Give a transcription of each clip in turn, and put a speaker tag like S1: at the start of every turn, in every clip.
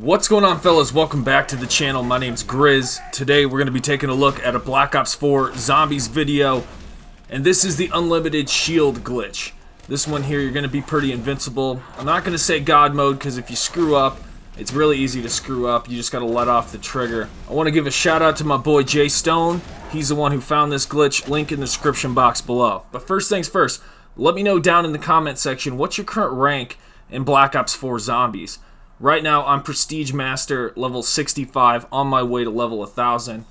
S1: What's going on, fellas? Welcome back to the channel. My name's GRIZZ. Today we're going to be taking a look at a Black Ops 4 Zombies video, and this is the unlimited shield glitch. This one here, you're going to be pretty invincible. I'm not going to say God mode, because if you screw up, it's really easy to screw up. You just got to let off the trigger. I want to give a shout out to my boy Jay Stone. He's the one who found this glitch. Link in the description box below. But first things first, let me know down in the comment section, what's your current rank in Black Ops 4 Zombies? Right now, I'm Prestige Master, level 65, on my way to level 1000.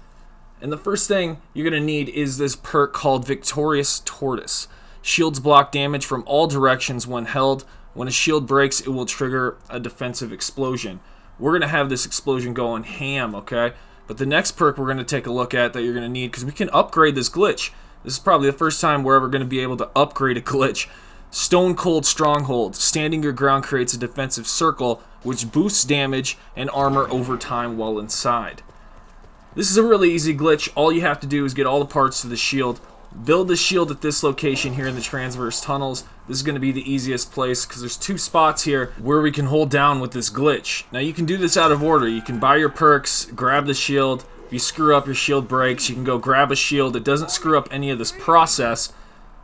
S1: And the first thing you're going to need is this perk called Victorious Tortoise. Shields block damage from all directions when held. When a shield breaks, it will trigger a defensive explosion. We're going to have this explosion going ham, okay? But the next perk we're going to take a look at that you're going to need, because we can upgrade this glitch. This is probably the first time we're ever going to be able to upgrade a glitch. Stone Cold Stronghold. Standing your ground creates a defensive circle which boosts damage and armor over time while inside. This is a really easy glitch. All you have to do is get all the parts to the shield. Build the shield at this location here in the transverse tunnels. This is going to be the easiest place because there's two spots here where we can hold down with this glitch. Now you can do this out of order. You can buy your perks, grab the shield. If you screw up, your shield breaks. You can go grab a shield. It doesn't screw up any of this process.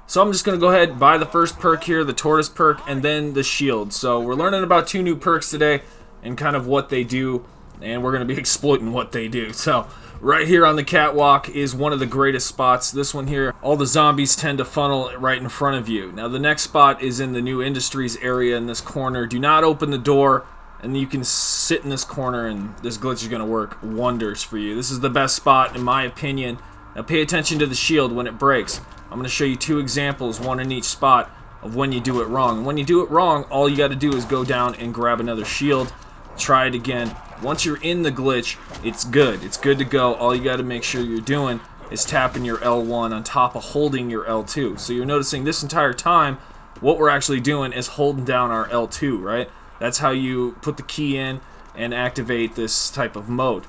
S1: So I'm just going to go ahead and buy the first perk here, the Tortoise perk, and then the shield. So we're learning about two new perks today and kind of what they do, and we're going to be exploiting what they do. So right here on the catwalk is one of the greatest spots. This one here, all the zombies tend to funnel right in front of you. Now the next spot is in the new industries area in this corner. Do not open the door, and you can sit in this corner, and this glitch is going to work wonders for you. This is the best spot in my opinion. Now pay attention to the shield when it breaks. I'm going to show you two examples, one in each spot, of when you do it wrong. And when you do it wrong, all you got to do is go down and grab another shield. Try it again. Once you're in the glitch, it's good. It's good to go. All you got to make sure you're doing is tapping your L1 on top of holding your L2. So you're noticing this entire time, what we're actually doing is holding down our L2, right? That's how you put the key in and activate this type of mode.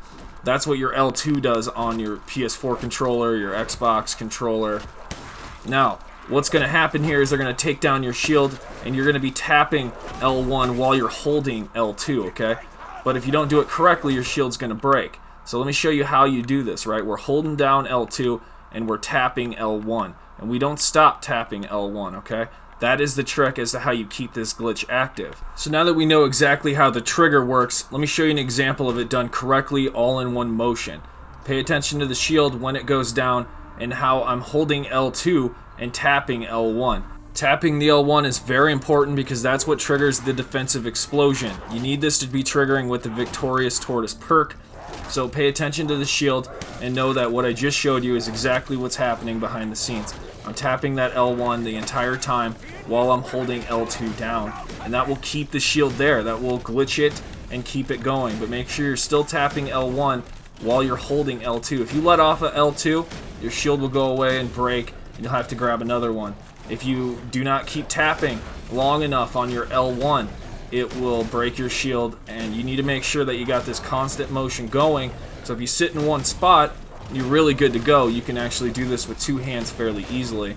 S1: That's what your L2 does on your PS4 controller, your Xbox controller. Now, what's going to happen here is they're going to take down your shield, and you're going to be tapping L1 while you're holding L2, okay? But if you don't do it correctly, your shield's going to break. So let me show you how you do this, right? We're holding down L2, and we're tapping L1. And we don't stop tapping L1, okay? That is the trick as to how you keep this glitch active. So now that we know exactly how the trigger works, let me show you an example of it done correctly all in one motion. Pay attention to the shield when it goes down, and how I'm holding L2 and tapping L1. Tapping the L1 is very important because that's what triggers the defensive explosion. You need this to be triggering with the Victorious Tortoise perk. So pay attention to the shield and know that what I just showed you is exactly what's happening behind the scenes. I'm tapping that L1 the entire time while I'm holding L2 down. And that will keep the shield there. That will glitch it and keep it going. But make sure you're still tapping L1 while you're holding L2. If you let off of L2, your shield will go away and break, and you'll have to grab another one. If you do not keep tapping long enough on your L1, it will break your shield, and you need to make sure that you got this constant motion going. So if you sit in one spot, you're really good to go. You can actually do this with two hands fairly easily,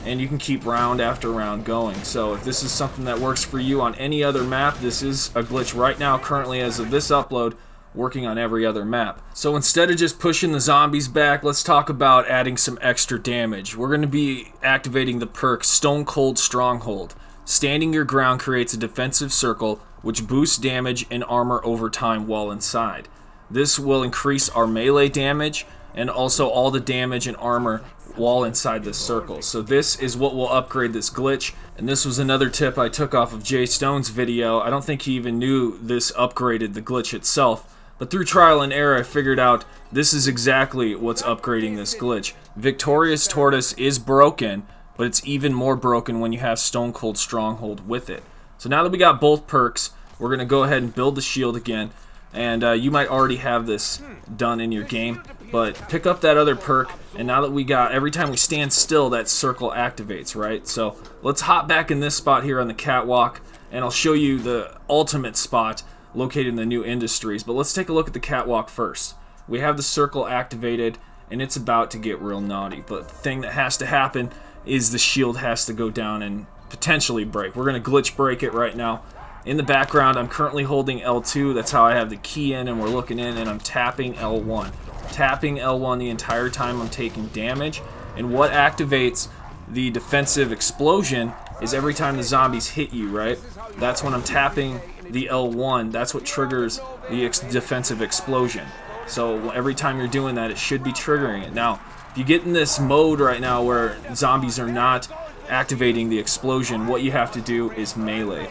S1: and you can keep round after round going. So if this is something that works for you on any other map, this is a glitch right now, currently as of this upload, working on every other map. So instead of just pushing the zombies back, let's talk about adding some extra damage. We're going to be activating the perk Stone Cold Stronghold. Standing your ground creates a defensive circle which boosts damage and armor over time while inside. This will increase our melee damage and also all the damage and armor while inside this circle. So this is what will upgrade this glitch, and this was another tip I took off of Jay Stone's video. I don't think he even knew this upgraded the glitch itself. But through trial and error, I figured out this is exactly what's upgrading this glitch. Victorious Tortoise is broken, but it's even more broken when you have Stone Cold Stronghold with it. So now that we got both perks, we're going to go ahead and build the shield again. And you might already have this done in your game, but pick up that other perk, and now that we got, every time we stand still, that circle activates, right? So let's hop back in this spot here on the catwalk, and I'll show you the ultimate spot located in the new industries. But let's take a look at the catwalk first. We have the circle activated, and it's about to get real naughty. But the thing that has to happen is the shield has to go down and potentially break. We're going to glitch break it right now. In the background, I'm currently holding L2. That's how I have the key in, and we're looking in, and I'm tapping L1. Tapping L1 the entire time I'm taking damage. And what activates the defensive explosion is every time the zombies hit you, right? That's when I'm tapping the L1. That's what triggers the defensive explosion. So every time you're doing that, it should be triggering it. Now, if you get in this mode right now where zombies are not activating the explosion, what you have to do is melee.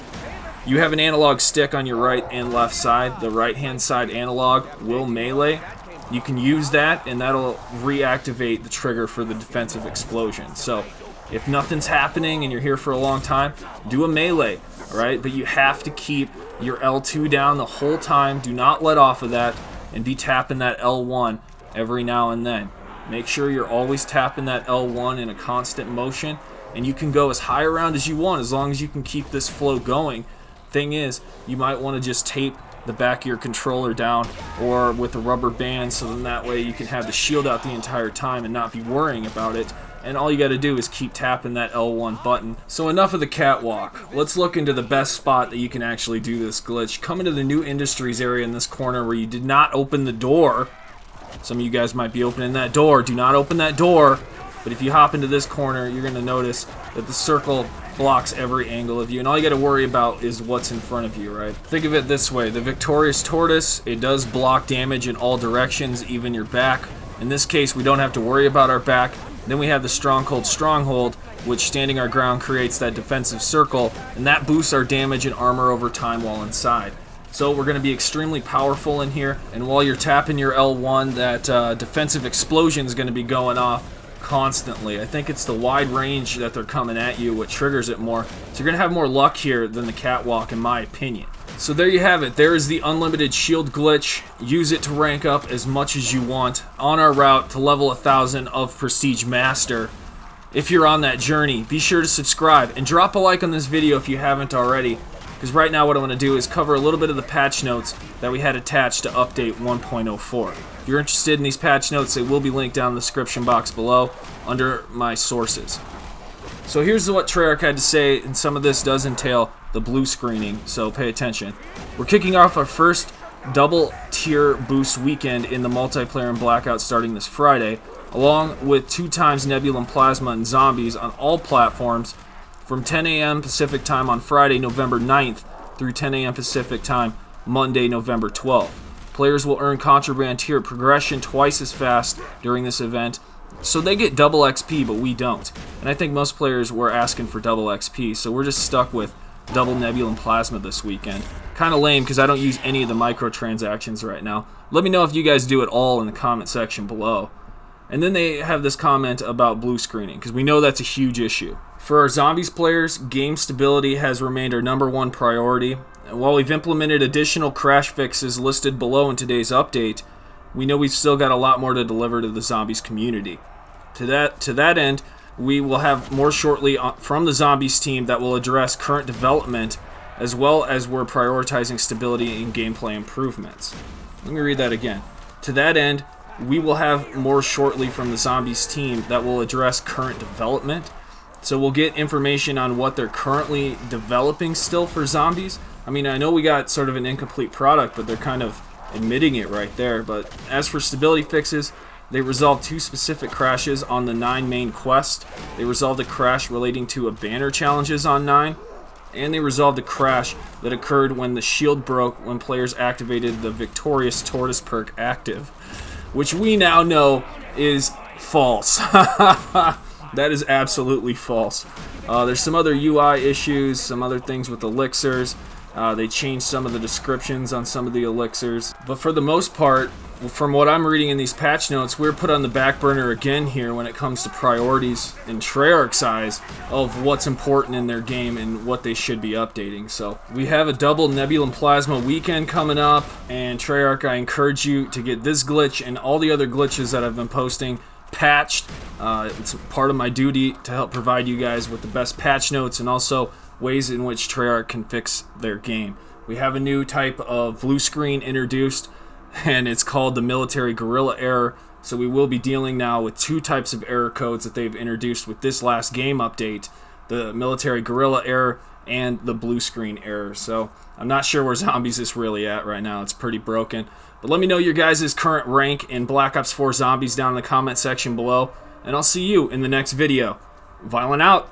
S1: You have an analog stick on your right and left side. The right-hand side analog will melee. You can use that, and that'll reactivate the trigger for the defensive explosion. So if nothing's happening and you're here for a long time, do a melee, all right? But you have to keep your L2 down the whole time. Do not let off of that, and be tapping that L1 every now and then. Make sure you're always tapping that L1 in a constant motion, and you can go as high around as you want as long as you can keep this flow going. Thing is, you might want to just tape the back of your controller down or with a rubber band, so then that way you can have the shield out the entire time and not be worrying about it. And all you got to do is keep tapping that L1 button. So enough of the catwalk. Let's look into the best spot that you can actually do this glitch. Come into the new industries area in this corner where you did not open the door. Some of you guys might be opening that door. Do not open that door. But if you hop into this corner, you're going to notice that the circle blocks every angle of you, and all you got to worry about is what's in front of you, right? Think of it this way. The Victorious Tortoise, it does block damage in all directions, even your back. In this case, we don't have to worry about our back. Then we have the Stronghold, which standing our ground creates that defensive circle, and that boosts our damage and armor over time while inside. So we're going to be extremely powerful in here, and while you're tapping your L1, that defensive explosion is going to be going off constantly. I think it's the wide range that they're coming at you what triggers it more. So you're going to have more luck here than the catwalk, in my opinion. So there you have it. There is the unlimited shield glitch. Use it to rank up as much as you want on our route to level 1000 of Prestige Master. If you're on that journey, be sure to subscribe and drop a like on this video if you haven't already, because right now what I want to do is cover a little bit of the patch notes that we had attached to update 1.04. If you're interested in these patch notes, they will be linked down in the description box below under my sources. So here's what Treyarch had to say, and some of this does entail the blue screening, so pay attention. We're kicking off our first double tier boost weekend in the multiplayer and Blackout starting this Friday, along with 2x Nebula and Plasma and Zombies on all platforms from 10 a.m. Pacific time on Friday, November 9th through 10 a.m. Pacific time, Monday, November 12th. Players will earn Contraband tier progression twice as fast during this event, so they get double XP, but we don't. And I think most players were asking for double XP, so we're just stuck with double Nebula and Plasma this weekend. Kind of lame because I don't use any of the microtransactions right now. Let me know if you guys do it all in the comment section below. And then they have this comment about blue screening, because we know that's a huge issue. For our Zombies players, game stability has remained our #1 priority. And while we've implemented additional crash fixes listed below in today's update, we know we've still got a lot more to deliver to the Zombies community. To that end, we will have more shortly from the Zombies team that will address current development, as well as we're prioritizing stability and gameplay improvements. Let me read that again. To that end, we will have more shortly from the Zombies team that will address current development. So we'll get information on what they're currently developing still for Zombies. I mean, I know we got sort of an incomplete product, but they're kind of admitting it right there. But as for stability fixes, they resolved 2 specific crashes on the 9 main quest. They resolved a crash relating to a banner challenges on 9. And they resolved a crash that occurred when the shield broke when players activated the Victorious Tortoise perk active, which we now know is false. That is absolutely false. There's some other UI issues, some other things with elixirs. They changed some of the descriptions on some of the elixirs. But for the most part, from what I'm reading in these patch notes, we're put on the back burner again here when it comes to priorities in Treyarch's eyes of what's important in their game and what they should be updating. So we have a double Nebula and Plasma weekend coming up, and Treyarch, I encourage you to get this glitch and all the other glitches that I've been posting patched. It's part of my duty to help provide you guys with the best patch notes and also ways in which Treyarch can fix their game. We have a new type of blue screen introduced, and it's called the military guerrilla error. So we will be dealing now with 2 types of error codes that they've introduced with this last game update. the military guerrilla error, and the blue screen error. So I'm not sure where Zombies is really at right now. It's pretty broken. But let me know your guys' current rank in Black Ops 4 Zombies down in the comment section below, and I'll see you in the next video. Viollent out.